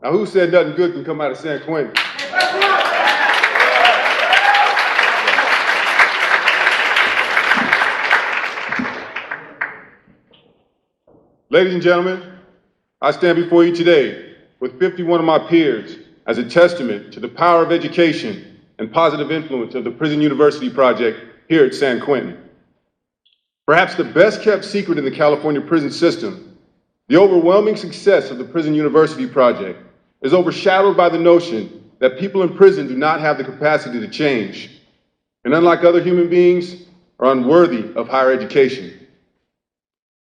Now, who said nothing good can come out of San Quentin? Ladies and gentlemen, I stand before you today with 51 of my peers as a testament to the power of education and positive influence of the Prison University Project here at San Quentin. Perhaps the best kept secret in the California prison system, the overwhelming success of the Prison University Project is overshadowed by the notion that people in prison do not have the capacity to change, and unlike other human beings, are unworthy of higher education.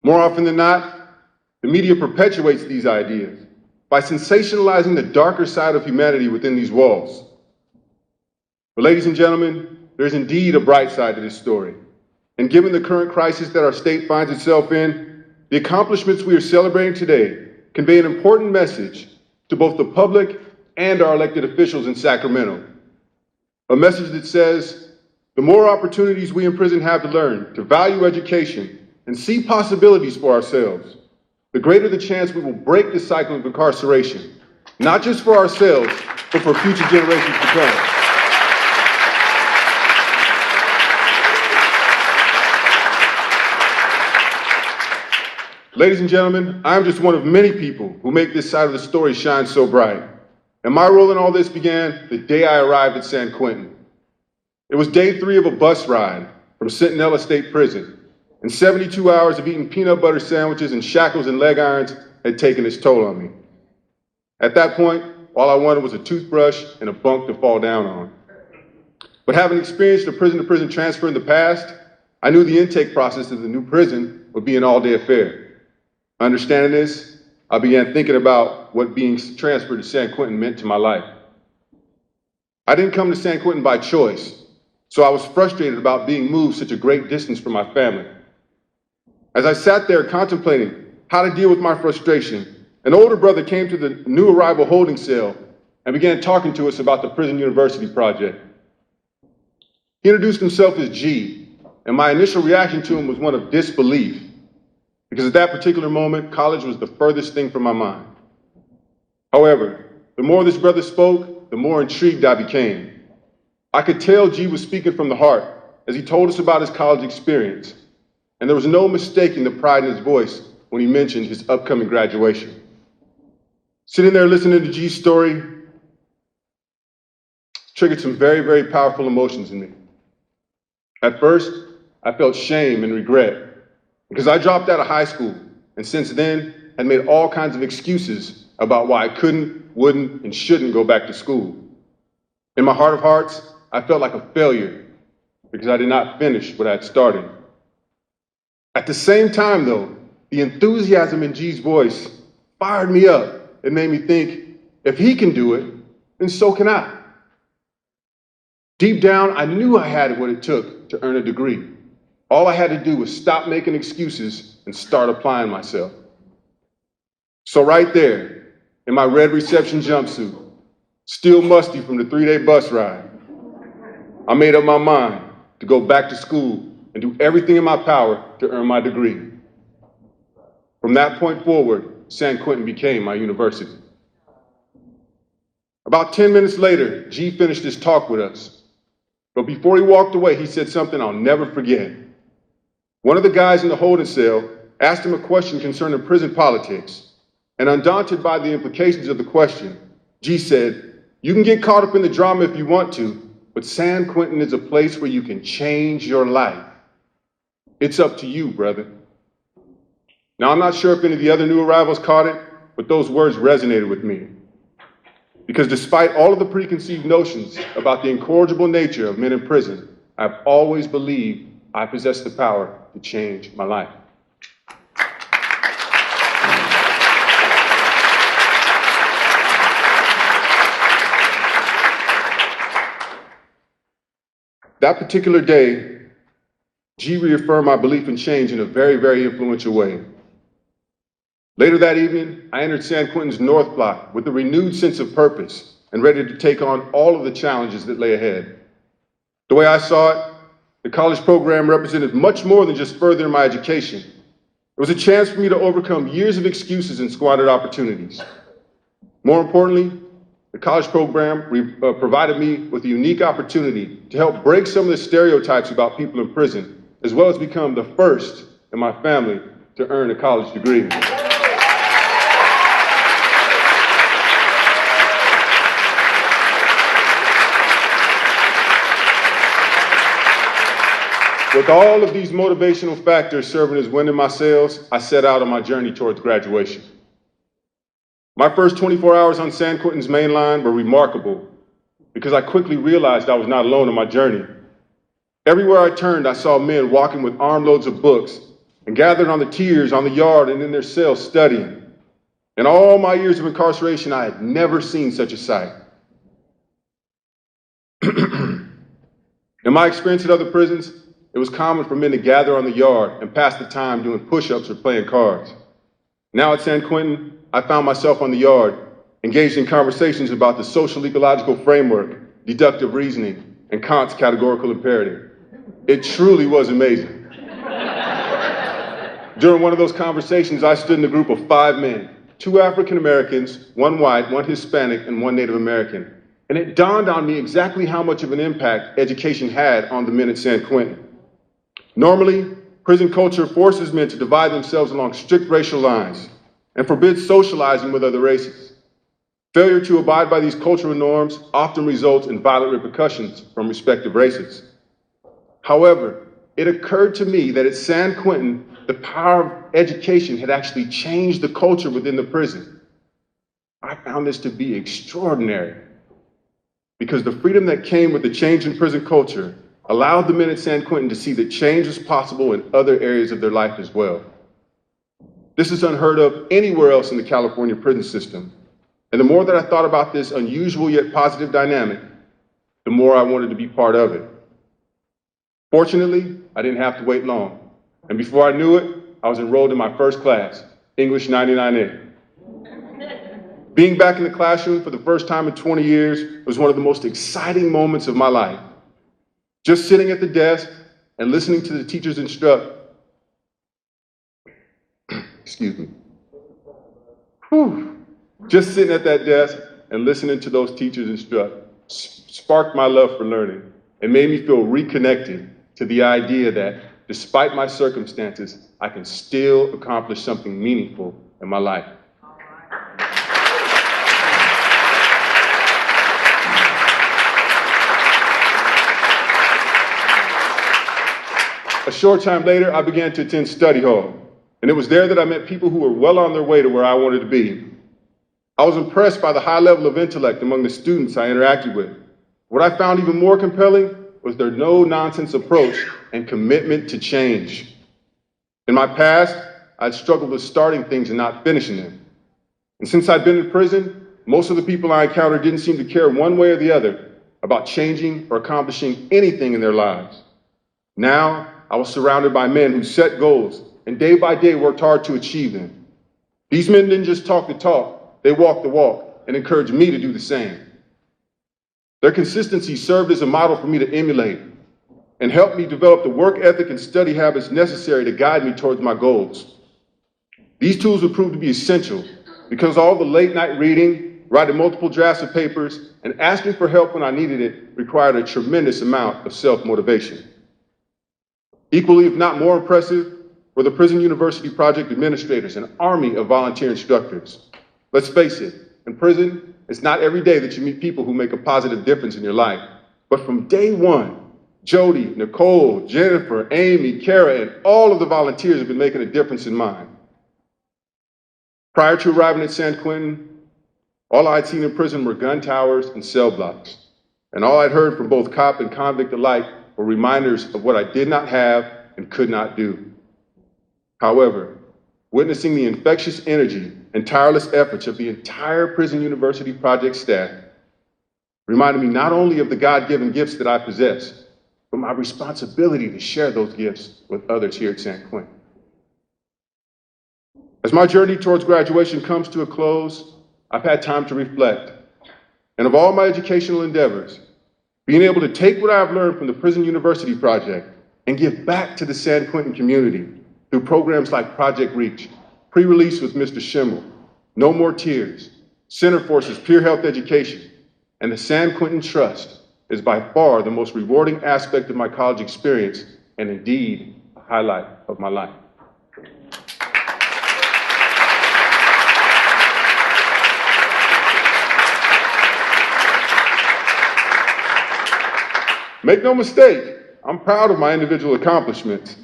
More often than not, the media perpetuates these ideas by sensationalizing the darker side of humanity within these walls. But ladies and gentlemen, there's indeed a bright side to this story. And given the current crisis that our state finds itself in, the accomplishments we are celebrating today convey an important message to both the public and our elected officials in Sacramento. A message that says, the more opportunities we in prison have to learn, to value education, and see possibilities for ourselves, the greater the chance we will break the cycle of incarceration, not just for ourselves, but for future generations to come. Ladies and gentlemen, I am just one of many people who make this side of the story shine so bright. And my role in all this began the day I arrived at San Quentin. It was day 3 of a bus ride from Centinela State Prison, and 72 hours of eating peanut butter sandwiches and shackles and leg irons had taken its toll on me. At that point, all I wanted was a toothbrush and a bunk to fall down on. But having experienced a prison-to-prison transfer in the past, I knew the intake process of the new prison would be an all-day affair. Understanding this, I began thinking about what being transferred to San Quentin meant to my life. I didn't come to San Quentin by choice, so I was frustrated about being moved such a great distance from my family. As I sat there contemplating how to deal with my frustration, an older brother came to the new arrival holding cell and began talking to us about the Prison University Project. He introduced himself as G, and my initial reaction to him was one of disbelief, because at that particular moment, college was the furthest thing from my mind. However, the more this brother spoke, the more intrigued I became. I could tell G was speaking from the heart as he told us about his college experience, and there was no mistaking the pride in his voice when he mentioned his upcoming graduation. Sitting there listening to G's story triggered some very, very powerful emotions in me. At first, I felt shame and regret because I dropped out of high school and since then had made all kinds of excuses about why I couldn't, wouldn't, and shouldn't go back to school. In my heart of hearts, I felt like a failure because I did not finish what I had started. At the same time, though, the enthusiasm in G's voice fired me up and made me think, if he can do it, then so can I. Deep down, I knew I had what it took to earn a degree. All I had to do was stop making excuses and start applying myself. So right there, in my red reception jumpsuit, still musty from the 3-day bus ride, I made up my mind to go back to school and do everything in my power to earn my degree. From that point forward, San Quentin became my university. About 10 minutes later, G finished his talk with us. But before he walked away, he said something I'll never forget. One of the guys in the holding cell asked him a question concerning prison politics, and undaunted by the implications of the question, G said, "You can get caught up in the drama if you want to, but San Quentin is a place where you can change your life. It's up to you, brother." Now, I'm not sure if any of the other new arrivals caught it, but those words resonated with me. Because despite all of the preconceived notions about the incorrigible nature of men in prison, I've always believed I possess the power to change my life. That particular day, G reaffirmed my belief in change in a very, very influential way. Later that evening, I entered San Quentin's North Block with a renewed sense of purpose and ready to take on all of the challenges that lay ahead. The way I saw it, the college program represented much more than just furthering my education. It was a chance for me to overcome years of excuses and squandered opportunities. More importantly, the college program provided me with a unique opportunity to help break some of the stereotypes about people in prison, as well as become the first in my family to earn a college degree. With all of these motivational factors serving as wind in my sails, I set out on my journey towards graduation. My first 24 hours on San Quentin's main line were remarkable because I quickly realized I was not alone on my journey. Everywhere I turned, I saw men walking with armloads of books and gathered on the tiers, on the yard, and in their cells studying. In all my years of incarceration, I had never seen such a sight. In my experience at other prisons, it was common for men to gather on the yard and pass the time doing push-ups or playing cards. Now at San Quentin, I found myself on the yard, engaged in conversations about the social ecological framework, deductive reasoning, and Kant's categorical imperative. It truly was amazing. During one of those conversations, I stood in a group of 5 men, 2 African Americans, 1 white, 1 Hispanic, and 1 Native American. And it dawned on me exactly how much of an impact education had on the men at San Quentin. Normally, prison culture forces men to divide themselves along strict racial lines and forbids socializing with other races. Failure to abide by these cultural norms often results in violent repercussions from respective races. However, it occurred to me that at San Quentin, the power of education had actually changed the culture within the prison. I found this to be extraordinary because the freedom that came with the change in prison culture allowed the men at San Quentin to see that change was possible in other areas of their life as well. This is unheard of anywhere else in the California prison system. And the more that I thought about this unusual yet positive dynamic, the more I wanted to be part of it. Fortunately, I didn't have to wait long. And before I knew it, I was enrolled in my first class, English 99A. Being back in the classroom for the first time in 20 years was one of the most exciting moments of my life. Just sitting at the desk and listening to the teachers instruct. Excuse me. Just sitting at that desk and listening to those teachers instruct sparked my love for learning and made me feel reconnected to the idea that despite my circumstances, I can still accomplish something meaningful in my life. A short time later, I began to attend study hall, and it was there that I met people who were well on their way to where I wanted to be. I was impressed by the high level of intellect among the students I interacted with. What I found even more compelling was their no-nonsense approach and commitment to change. In my past, I'd struggled with starting things and not finishing them. And since I'd been in prison, most of the people I encountered didn't seem to care one way or the other about changing or accomplishing anything in their lives. Now, I was surrounded by men who set goals and day by day worked hard to achieve them. These men didn't just talk the talk, they walked the walk and encouraged me to do the same. Their consistency served as a model for me to emulate and helped me develop the work ethic and study habits necessary to guide me towards my goals. These tools would prove to be essential because all the late night reading, writing multiple drafts of papers, and asking for help when I needed it required a tremendous amount of self-motivation. Equally, if not more impressive, were the Prison University Project administrators, an army of volunteer instructors. Let's face it, in prison, it's not every day that you meet people who make a positive difference in your life. But from day one, Jody, Nicole, Jennifer, Amy, Kara, and all of the volunteers have been making a difference in mine. Prior to arriving at San Quentin, all I'd seen in prison were gun towers and cell blocks. And all I'd heard from both cop and convict alike were reminders of what I did not have and could not do. However, witnessing the infectious energy and tireless efforts of the entire Prison University Project staff reminded me not only of the God-given gifts that I possess, but my responsibility to share those gifts with others here at San Quentin. As my journey towards graduation comes to a close, I've had time to reflect. And of all my educational endeavors, being able to take what I've learned from the Prison University Project and give back to the San Quentin community through programs like Project Reach, Pre-Release with Mr. Schimmel, No More Tears, Center Force's Peer Health Education, and the San Quentin Trust is by far the most rewarding aspect of my college experience and indeed a highlight of my life. Make no mistake, I'm proud of my individual accomplishments.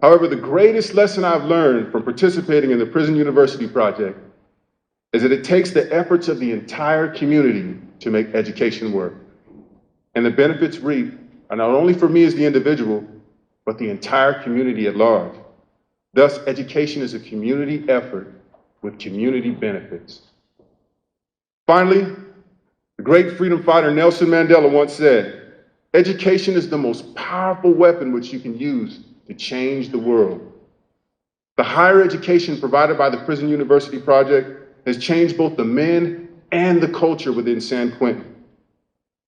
However, the greatest lesson I've learned from participating in the Prison University Project is that it takes the efforts of the entire community to make education work. And the benefits reaped are not only for me as the individual, but the entire community at large. Thus, education is a community effort with community benefits. Finally, the great freedom fighter Nelson Mandela once said, "Education is the most powerful weapon which you can use to change the world." The higher education provided by the Prison University Project has changed both the men and the culture within San Quentin.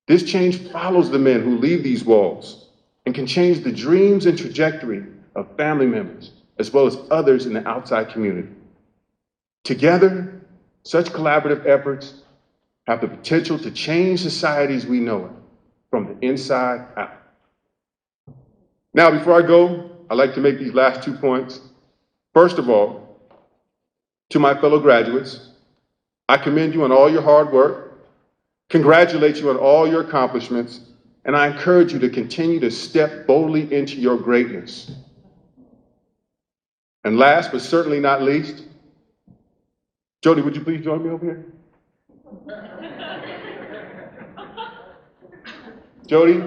This change follows the men who leave these walls and can change the dreams and trajectory of family members, as well as others in the outside community. Together, such collaborative efforts have the potential to change societies we know it from the inside out. Now, before I go, I'd like to make these last 2 points. First of all, to my fellow graduates, I commend you on all your hard work, congratulate you on all your accomplishments, and I encourage you to continue to step boldly into your greatness. And last, but certainly not least, Jody, would you please join me over here? Jody,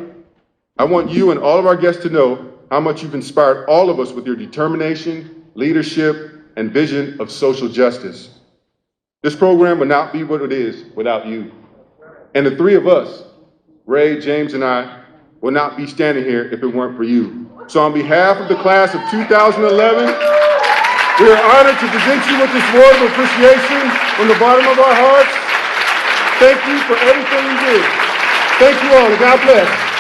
I want you and all of our guests to know how much you've inspired all of us with your determination, leadership, and vision of social justice. This program would not be what it is without you. And the three of us, Ray, James, and I, would not be standing here if it weren't for you. So on behalf of the class of 2011, we are honored to present you with this word of appreciation from the bottom of our hearts. Thank you for everything you do. Thank you all, and God bless.